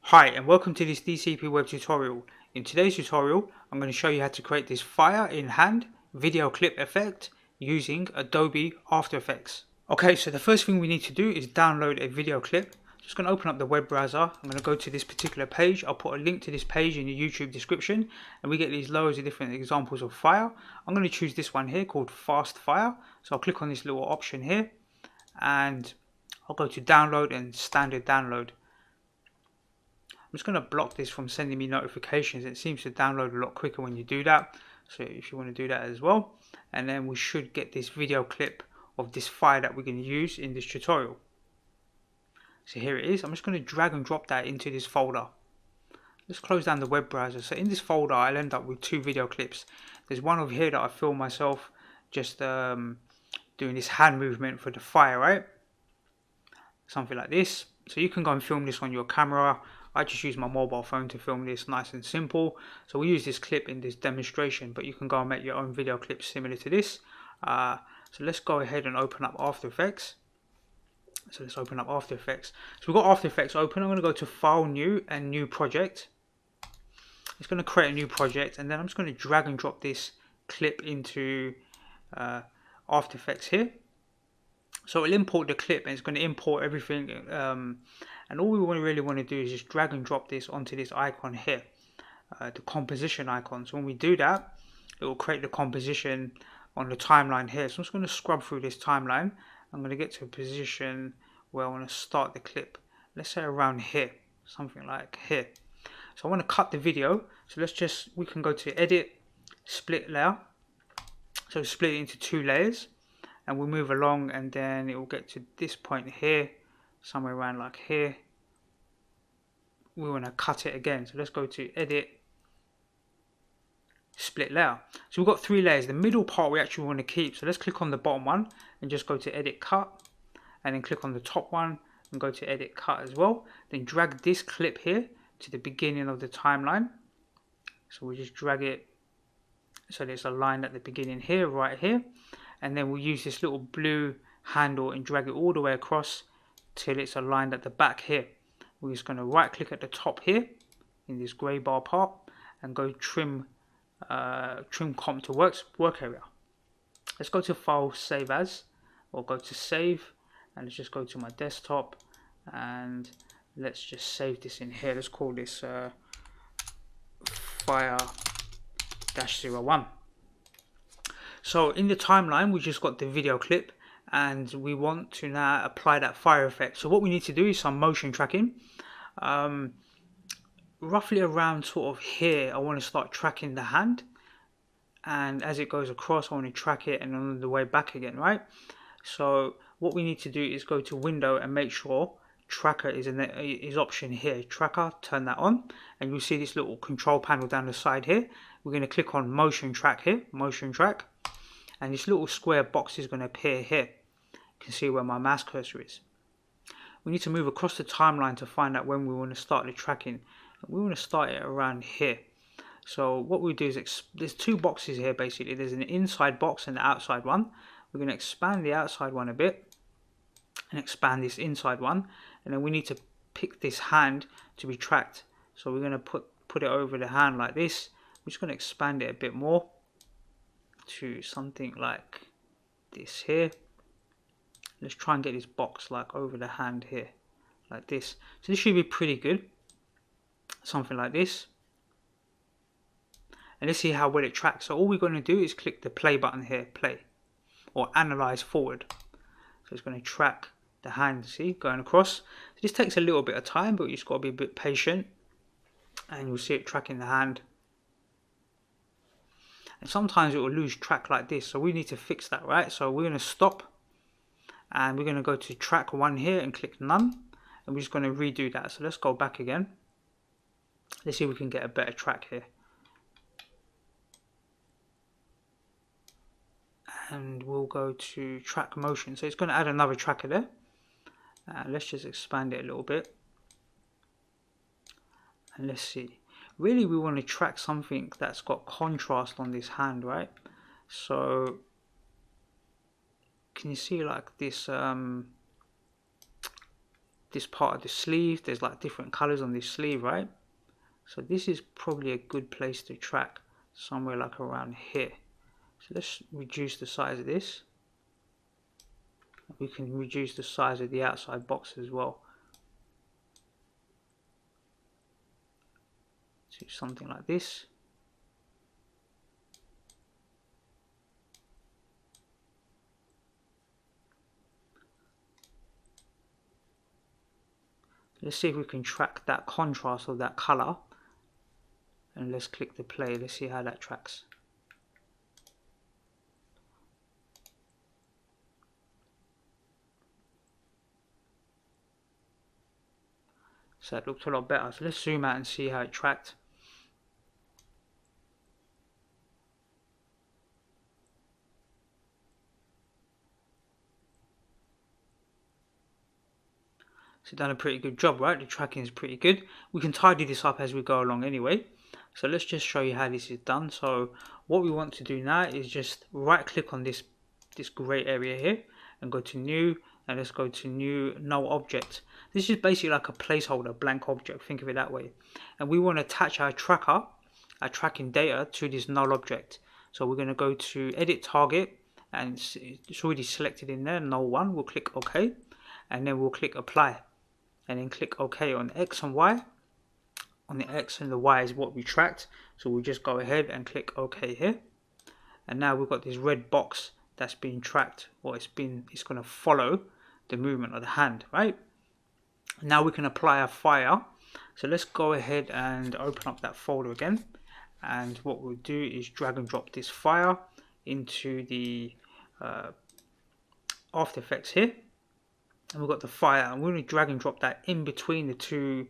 Hi and welcome to this DCP web tutorial. In today's tutorial I'm going to show you how to create this fire in hand video clip effect using Adobe After Effects. Okay, so the first thing we need to do is download a video clip. Just going to open up the web browser. I'm going to go to this particular page. I'll put a link to this page in the YouTube description and we get these loads of different examples of fire. I'm going to choose this one here called Fast Fire. So I'll click on this little option here and I'll go to download and standard download. I'm just going to block this from sending me notifications. It seems to download a lot quicker when you do that, so if you want to do that as well, and then we should get this video clip of this file that we're going to use in this tutorial. So here it is. I'm just going to drag and drop that into this folder. Let's close down the web browser. So in this folder I'll end up with two video clips. There's one over here that I filmed myself just doing this hand movement for the fire, right? Something like this. So you can go and film this on your camera. I just use my mobile phone to film this, nice and simple. So we use this clip in this demonstration, but you can go and make your own video clips similar to this. So let's go ahead and open up After Effects. So let's open up After Effects. So we've got After Effects open. I'm going to go to File, New, and New Project. It's going to create a new project, and then I'm just going to drag and drop this clip into After Effects here. So it'll import the clip and it's going to import everything, and all we really want to do is just drag and drop this onto this icon here, the composition icon. So when we do that, it will create the composition on the timeline here. So I'm just going to scrub through this timeline. I'm going to get to a position where I want to start the clip. Let's say around here, something like here. So I want to cut the video. So we can go to Edit, Split Layer. So split it into two layers. And we'll move along and then it will get to this point here, somewhere around like here. We want to cut it again. So let's go to Edit, Split Layer. So we've got three layers. The middle part we actually want to keep. So let's click on the bottom one and just go to Edit Cut. And then click on the top one and go to Edit Cut as well. Then drag this clip here to the beginning of the timeline. So we'll just drag it so there's a line at the beginning here, right here. And then we'll use this little blue handle and drag it all the way across till it's aligned at the back here. We're just going to right click at the top here in this grey bar part and go trim comp to work area. Let's go to File, Save As, or go to Save, and let's just go to my desktop and let's just save this in here. Let's call this Fire-01. So in the timeline, we just got the video clip and we want to now apply that fire effect. So what we need to do is some motion tracking. Roughly around sort of here, I want to start tracking the hand. And as it goes across, I want to track it and on the way back again, right? So what we need to do is go to Window and make sure Tracker is option here. Tracker, turn that on. And you'll see this little control panel down the side here. We're going to click on Motion Track here, Motion Track. And this little square box is going to appear here. You can see where my mouse cursor is. We need to move across the timeline to find out when we want to start the tracking. We want to start it around here. So what we do is, there's two boxes here basically. There's an inside box and an outside one. We're going to expand the outside one a bit and expand this inside one. And then we need to pick this hand to be tracked. So we're going to put it over the hand like this. We're just going to expand it a bit more to something like this here. Let's try and get this box like over the hand here, like this. So this should be pretty good, something like this. And let's see how well it tracks. So all we're going to do is click the play button here, play, or analyze forward. So it's going to track the hand, see, going across. So this takes a little bit of time, but you just got to be a bit patient and you'll see it tracking the hand. And sometimes it will lose track like this, so we need to fix that, right? So we're going to stop and we're going to go to track one here and click none, and we're just going to redo that. So let's go back again. Let's see if we can get a better track here. And we'll go to track motion. So it's going to add another tracker there. Let's just expand it a little bit. And let's see. Really, we want to track something that's got contrast on this hand, right? So can you see like this this part of the sleeve. There's like different colors on this sleeve, right? So this is probably a good place to track, somewhere like around here. So let's reduce the size of this. We can reduce the size of the outside box as well to something like this. Let's see if we can track that contrast of that color, and let's click the play. Let's see how that tracks. So it looked a lot better. So let's zoom out and see how it tracked. So done a pretty good job, right? The tracking is pretty good. We can tidy this up as we go along anyway. So let's just show you how this is done. So what we want to do now is just right click on this gray area here and go to new, and let's go to new null object. This is basically like a placeholder, blank object, think of it that way. And we want to attach our tracker, our tracking data to this null object. So we're going to go to edit target, and it's already selected in there, null one. We'll click OK, and then we'll click apply, and then click OK on X and Y. On the X and the Y is what we tracked, so we'll just go ahead and click OK here. And now we've got this red box that's being tracked, or it's going to follow the movement of the hand, right? Now we can apply a fire. So let's go ahead and open up that folder again, and what we'll do is drag and drop this fire into the After Effects here, and we've got the fire, and we're going to drag and drop that in between the two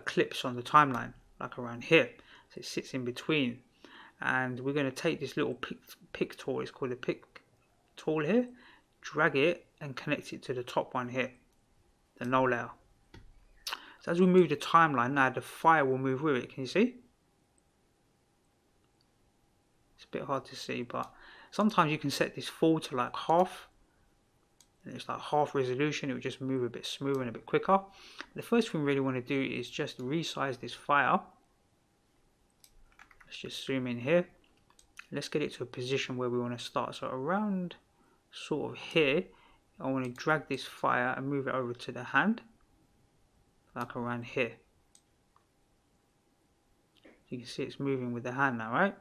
clips on the timeline, like around here. So it sits in between, and we're going to take this little pick tool, it's called a pick tool here, drag it and connect it to the top one here, the null layer. So as we move the timeline, now the fire will move with it. Can you see? It's a bit hard to see, but sometimes you can set this full to like half, and it's like half resolution. It will just move a bit smoother and a bit quicker. The first thing we really want to do is just resize this fire. Let's just zoom in here. Let's get it to a position where we want to start. So around sort of here, I want to drag this fire and move it over to the hand, like around here. You can see it's moving with the hand now, right?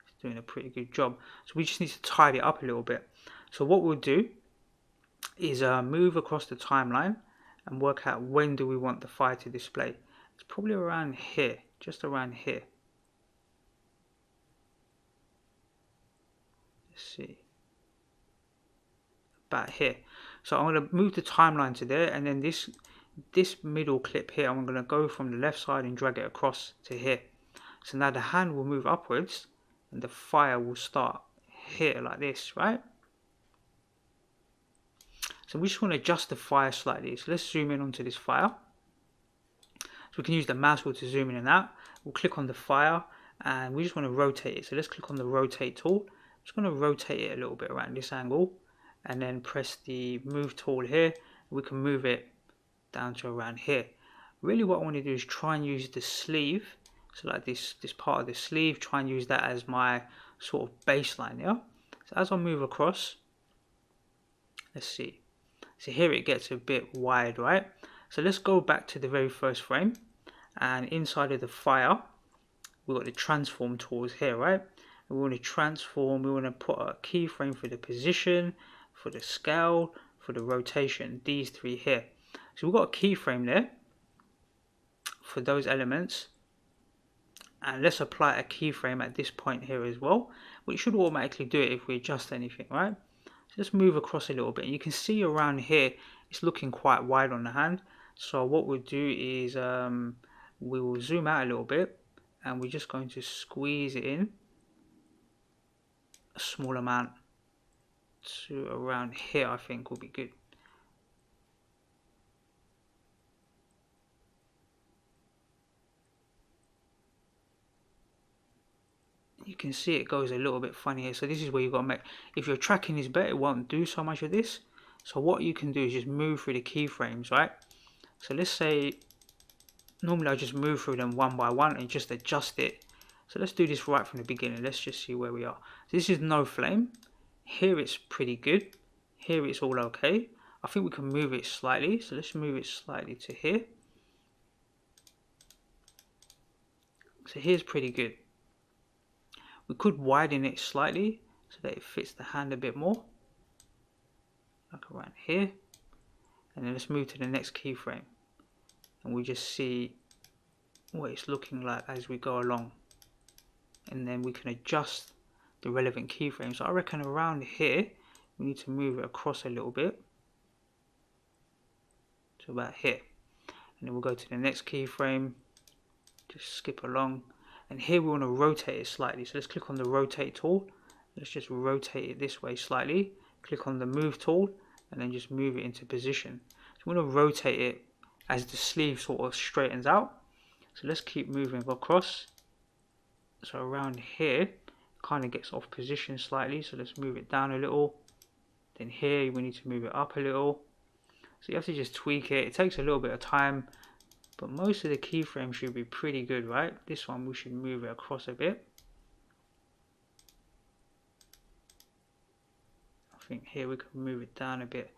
It's doing a pretty good job. So we just need to tidy it up a little bit. So what we'll do is move across the timeline and work out when do we want the fire to display. It's probably around here, just around here. Let's see, about here. So I'm going to move the timeline to there, and then this middle clip here, I'm going to go from the left side and drag it across to here. So now the hand will move upwards and the fire will start here like this, right? So we just want to adjust the fire slightly. So let's zoom in onto this fire. So we can use the mouse wheel to zoom in and out. We'll click on the fire and we just want to rotate it. So let's click on the rotate tool. I'm just going to rotate it a little bit around this angle, and then press the move tool here. We can move it down to around here. Really what I want to do is try and use the sleeve, so like this part of the sleeve, try and use that as my sort of baseline, yeah? So as I move across, let's see. So here it gets a bit wide, right? So let's go back to the very first frame, and inside of the fire, we've got the transform tools here, right? And we want to transform, we want to put a keyframe for the position, for the scale, for the rotation, these three here. So we've got a keyframe there for those elements, and let's apply a keyframe at this point here as well, which should automatically do it if we adjust anything, right? So let's move across a little bit. You can see around here it's looking quite wide on the hand, so what we'll do is we will zoom out a little bit, and we're just going to squeeze it in a small amount to around here. I think will be good. You can see it goes a little bit funny here, so this is where you've got to make, if your tracking is better, it won't do so much of this. So what you can do is just move through the keyframes, right? So let's say normally I just move through them one by one and just adjust it. So let's do this right from the beginning. Let's just see where we are. So this is no flame. Here it's pretty good. Here it's all okay. I think we can move it slightly. So let's move it slightly to here. So here's pretty good. We could widen it slightly so that it fits the hand a bit more. Like around here. And then let's move to the next keyframe. And we just see what it's looking like as we go along. And then we can adjust the relevant keyframes. So I reckon around here we need to move it across a little bit to about here, and then we'll go to the next keyframe, just skip along, and here we want to rotate it slightly. So let's click on the rotate tool, let's just rotate it this way slightly, click on the move tool and then just move it into position. So we want to rotate it as the sleeve sort of straightens out. So let's keep moving across. So around here kind of gets off position slightly, so let's move it down a little. Then here we need to move it up a little. So you have to just tweak it. It takes a little bit of time, but most of the keyframes should be pretty good, right? This one we should move it across a bit. I think here we can move it down a bit.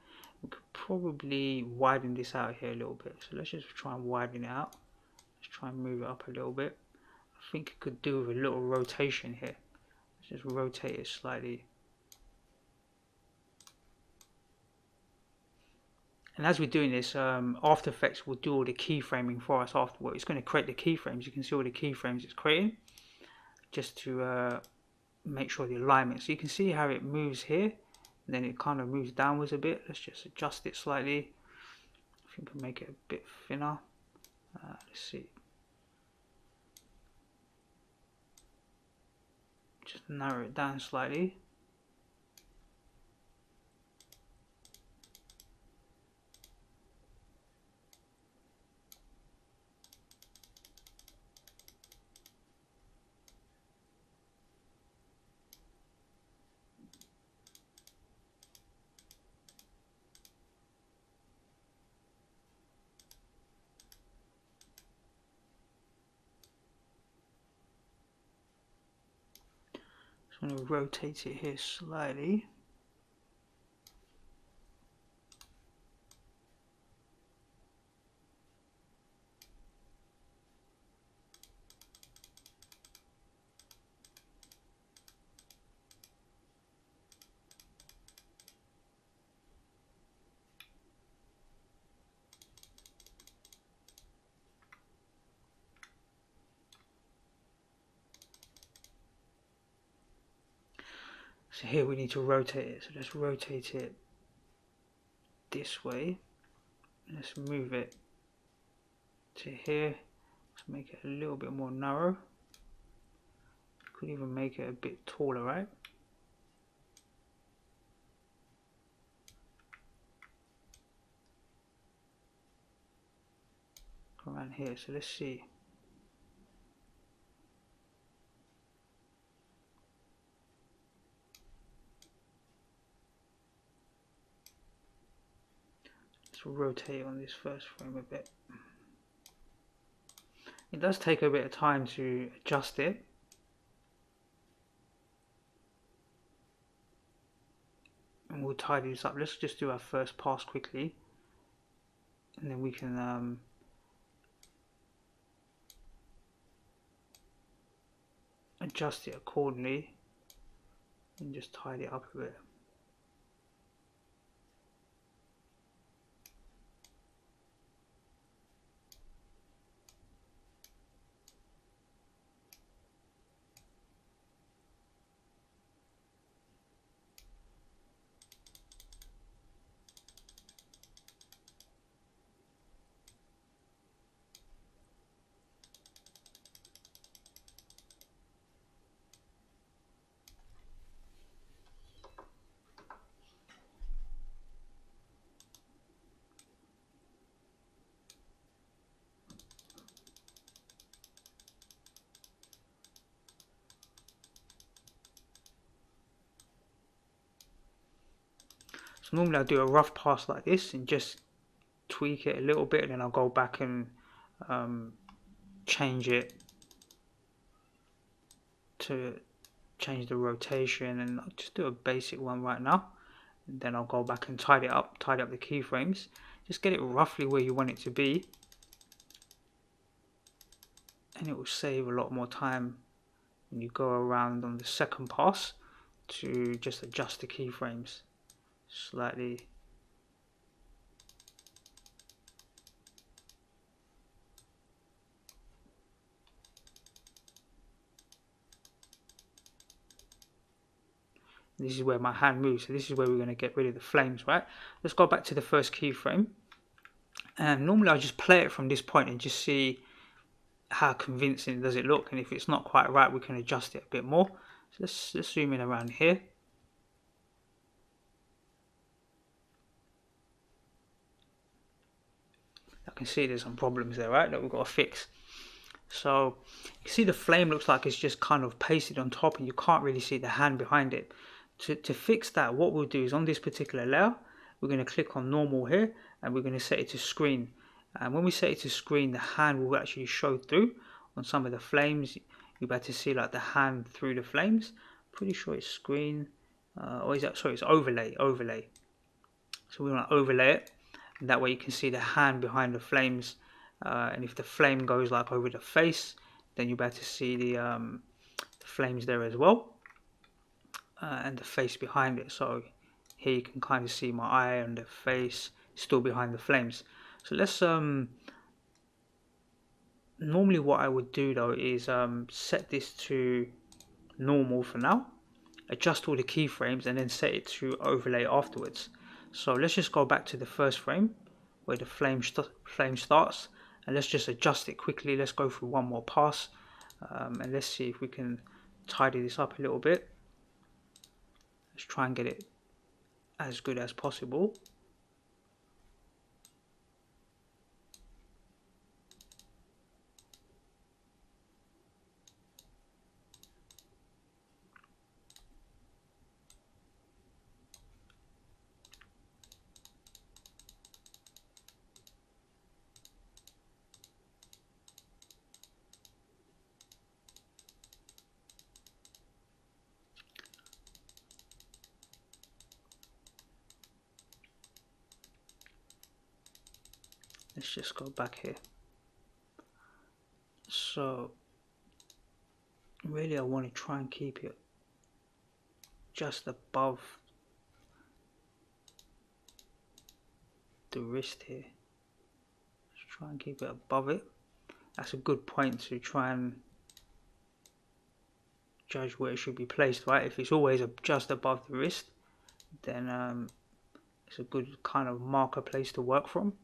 We could probably widen this out here a little bit. So let's just try and widen it out. Let's try and move it up a little bit. I think it could do with a little rotation here. Let's just rotate it slightly. And as we're doing this, After Effects will do all the keyframing for us afterward. It's going to create the keyframes. You can see all the keyframes it's creating, just to make sure the alignment. So you can see how it moves here, and then it kind of moves downwards a bit. Let's just adjust it slightly. I think I'll make it a bit thinner. Let's see. Just narrow it down slightly. I'm going to rotate it here slightly. So here we need to rotate it. So let's rotate it this way. Let's move it to here. Let's make it a little bit more narrow. Could even make it a bit taller, right? Around here. So let's see. Let's rotate on this first frame a bit. It does take a bit of time to adjust it. And we'll tidy this up. Let's just do our first pass quickly, and then we can adjust it accordingly and just tidy it up a bit. So normally I'll do a rough pass like this and just tweak it a little bit, and then I'll go back and change it to change the rotation, and I'll just do a basic one right now, and then I'll go back and tidy up the keyframes. Just get it roughly where you want it to be, and it will save a lot more time when you go around on the second pass to just adjust the keyframes slightly. This is where my hand moves, so this is where we're going to get rid of the flames, right? Let's go back to the first keyframe, and normally I'll just play it from this point and just see how convincing does it look, and if it's not quite right we can adjust it a bit more. So let's zoom in around here. I can see there's some problems there, right, that we've got to fix. So you can see the flame looks like it's just kind of pasted on top, and you can't really see the hand behind it. To fix that, what we'll do is on this particular layer, we're going to click on normal here, and we're going to set it to screen. And when we set it to screen, the hand will actually show through on some of the flames. You'll be able to see like the hand through the flames. Pretty sure it's screen, or is that, sorry, it's overlay. So we want to overlay it, and that way you can see the hand behind the flames. And if the flame goes like over the face, then you'll be able to see the flames there as well. And the face behind it. So here you can kind of see my eye and the face still behind the flames. So let's normally what I would do though is set this to normal for now, adjust all the keyframes, and then set it to overlay afterwards. So let's just go back to the first frame where the flame starts, and let's just adjust it quickly. Let's go through one more pass, and let's see if we can tidy this up a little bit. Let's try and get it as good as possible. Let's just go back here. So really I want to try and keep it just above the wrist here. Just try and keep it above it. That's a good point to try and judge where it should be placed, right? If it's always just above the wrist, then it's a good kind of marker place to work from.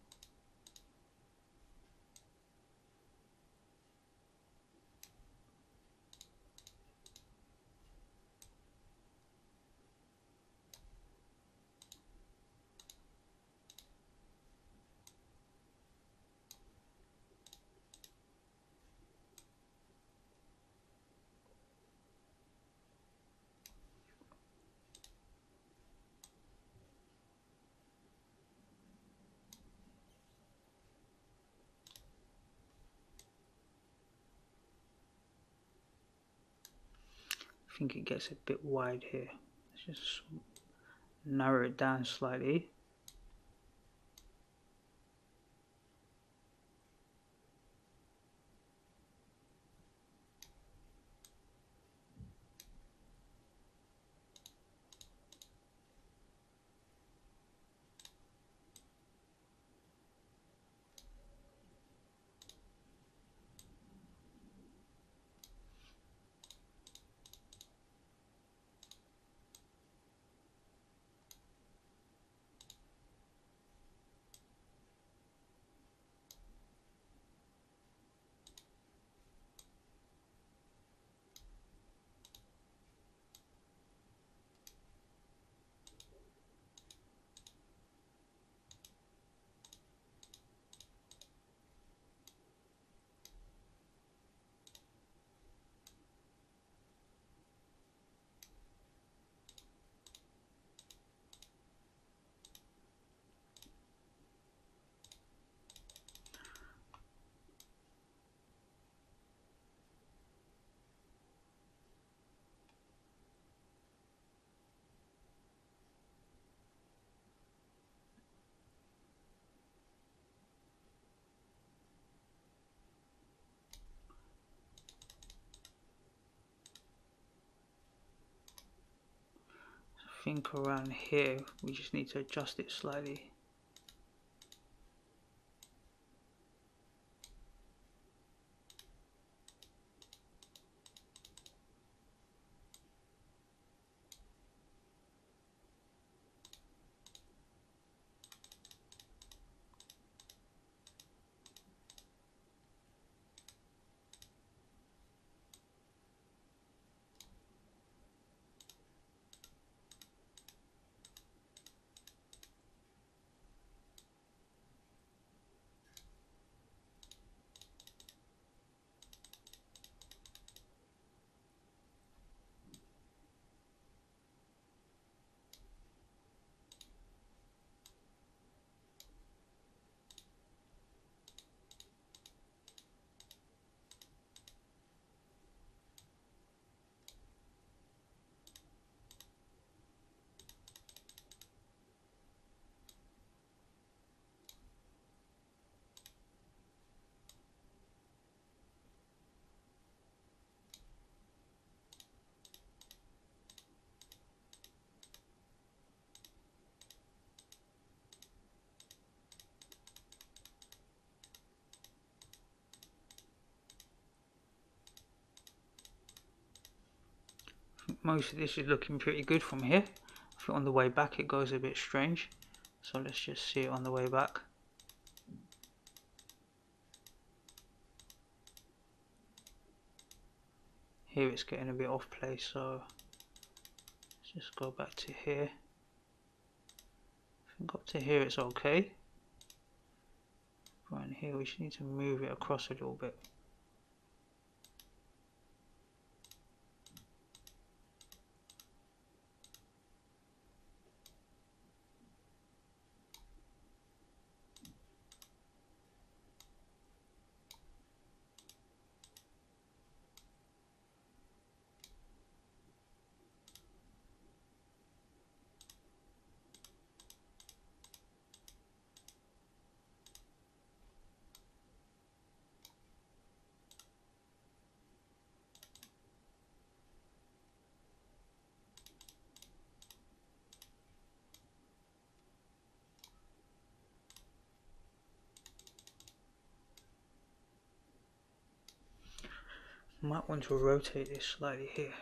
I think it gets a bit wide here. Let's just narrow it down slightly. think around here we just need to adjust it slightly. Most of this is looking pretty good from here. I think on the way back it goes a bit strange, so let's just see it on the way back. Here it's getting a bit off place, so let's just go back to here. I think up to here it's okay. Right here we just need to move it across a little bit. Might want to rotate this slightly here.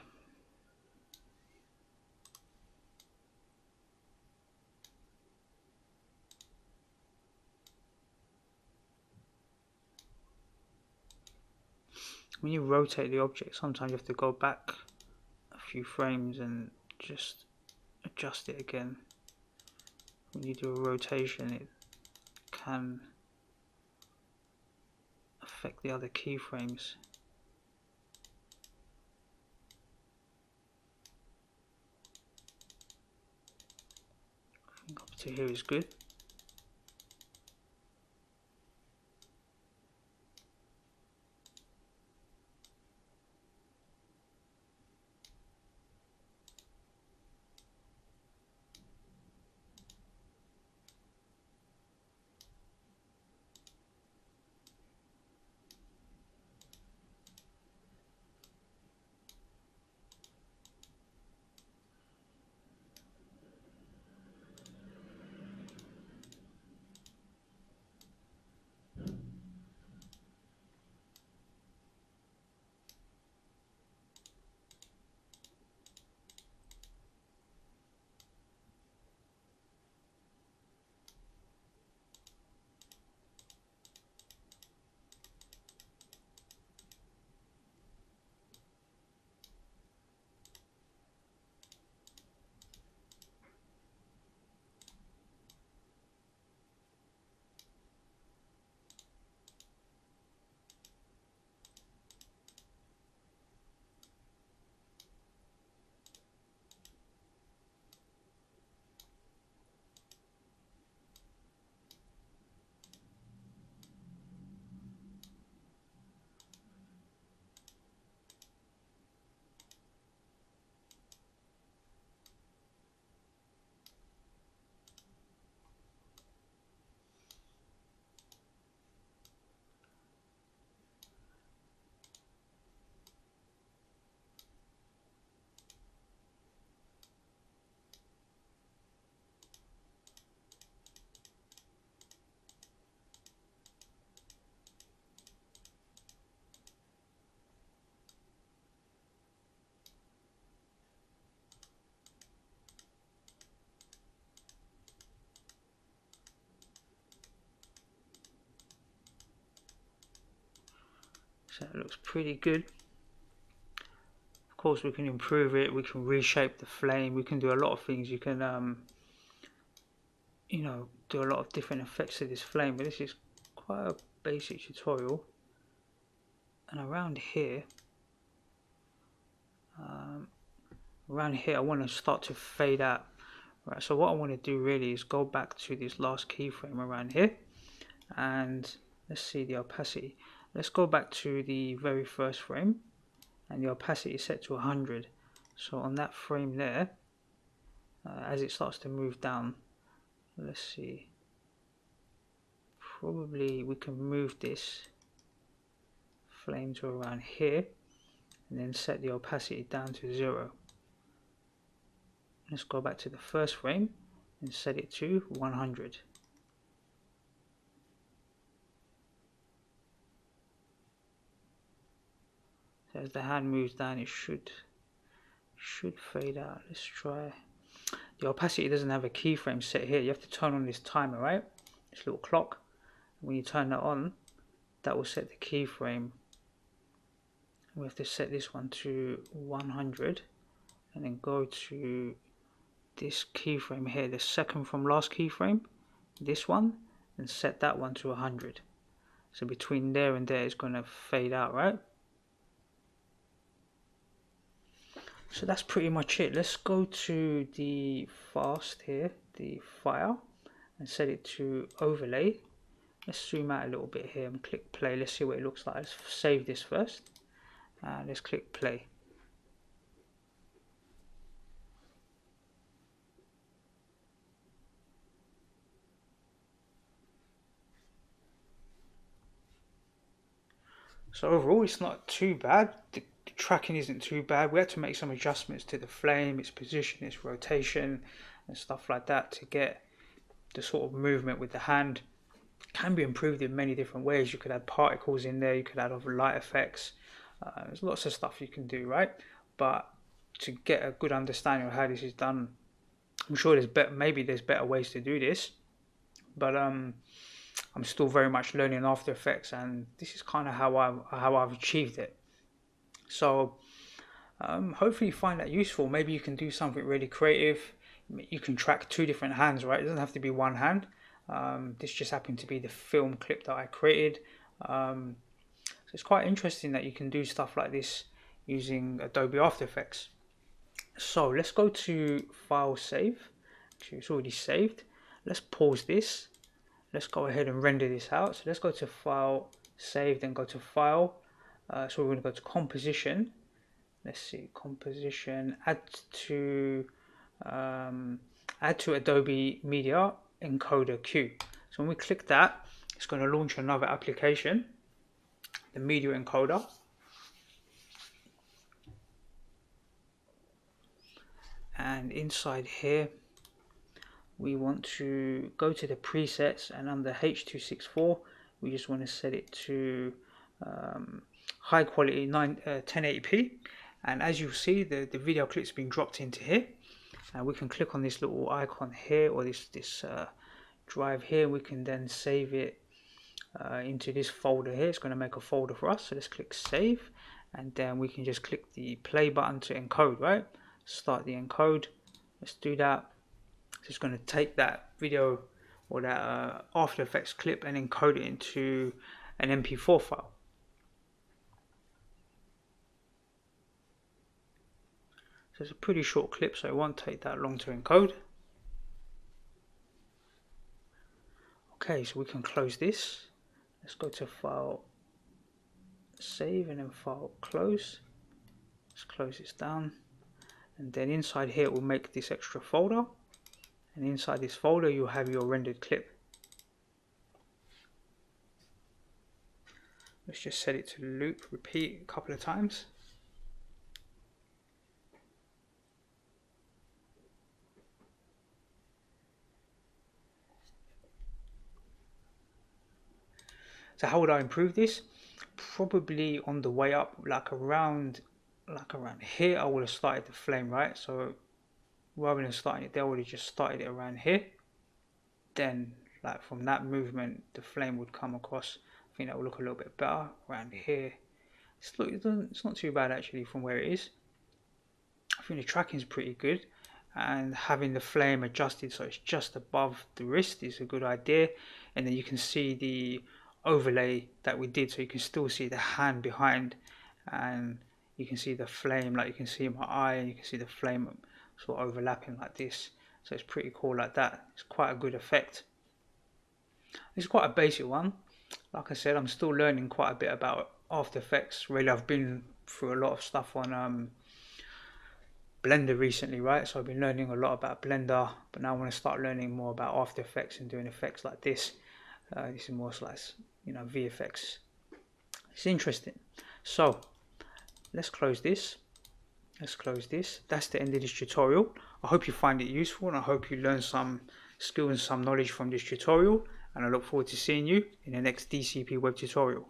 When you rotate the object, sometimes you have to go back a few frames and just adjust it again. When you do a rotation, it can affect the other keyframes. I think up to here is good. So it looks pretty good. Of course we can improve it, we can reshape the flame, we can do a lot of things. You can you know, do a lot of different effects to this flame, but this is quite a basic tutorial. And around here I want to start to fade out. Right, so what I want to do really is go back to this last keyframe around here, and let's see the opacity. Let's go back to the very first frame, and the opacity is set to 100. So on that frame there, as it starts to move down, let's see, probably we can move this flame to around here, and then set the opacity down to 0. Let's go back to the first frame and set it to 100. So as the hand moves down, it should fade out. Let's try. The opacity doesn't have a keyframe set here. You have to turn on this timer, right? This little clock. When you turn that on, that will set the keyframe. We have to set this one to 100, and then go to this keyframe here, the second from last keyframe, this one, and set that one to 100. So between there and there it's going to fade out, right? So that's pretty much it. Let's go to the fast here, the file, and set it to overlay. Let's zoom out a little bit here and click play. Let's see what it looks like. Let's save this first. Let's click play. So overall it's not too bad. The tracking isn't too bad. We had to make some adjustments to the flame, its position, its rotation and stuff like that to get the sort of movement with the hand. It can be improved in many different ways. You could add particles in there, you could add other light effects. There's lots of stuff you can do, right? But to get a good understanding of how this is done, I'm sure maybe there's better ways to do this, but I'm still very much learning After Effects, and this is kind of how I've achieved it. So hopefully you find that useful. Maybe you can do something really creative. You can track two different hands, right? It doesn't have to be one hand. This just happened to be the film clip that I created. So it's quite interesting that you can do stuff like this using Adobe After Effects. So let's go to File, Save. Actually, it's already saved. Let's pause this. Let's go ahead and render this out. So let's go to File, Save, then go to File. So we're going to go to Composition. Let's see, Composition, add to Adobe Media Encoder Q. So when we click that, it's going to launch another application, the Media Encoder. And inside here, we want to go to the presets, and under H.264, we just want to set it to high quality 1080p. And as you see, the video clip's been dropped into here. And we can click on this little icon here, or this drive here. We can then save it into this folder here. It's going to make a folder for us. So let's click save, and then we can just click the play button to encode, right? Start the encode. Let's do that. So it's going to take that video or that After Effects clip and encode it into an MP4 file. So it's a pretty short clip, so it won't take that long to encode. Okay, so we can close this. Let's go to File, Save, and then File, Close. Let's close this down. And then inside here, we'll make this extra folder. And inside this folder, you'll have your rendered clip. Let's just set it to loop, repeat a couple of times. So how would I improve this? Probably on the way up, like around here, I would have started the flame, right? So rather than starting it there, I would have just started it around here. Then, like from that movement, the flame would come across. I think that would look a little bit better around here. it's not too bad actually from where it is. I think the tracking is pretty good, and having the flame adjusted so it's just above the wrist is a good idea. And then you can see the overlay that we did, so you can still see the hand behind, and you can see the flame, like you can see my eye, and you can see the flame sort of overlapping like this. So it's pretty cool like that. It's quite a good effect. It's quite a basic one. Like I said, I'm still learning quite a bit about After Effects. Really, I've been through a lot of stuff on Blender recently, right? So I've been learning a lot about Blender, but now I want to start learning more about After Effects and doing effects like this. This is more like, VFX. It's interesting. So let's close this. That's the end of this tutorial. I hope you find it useful, and I hope you learn some skill and some knowledge from this tutorial, and I look forward to seeing you in the next DCP web tutorial.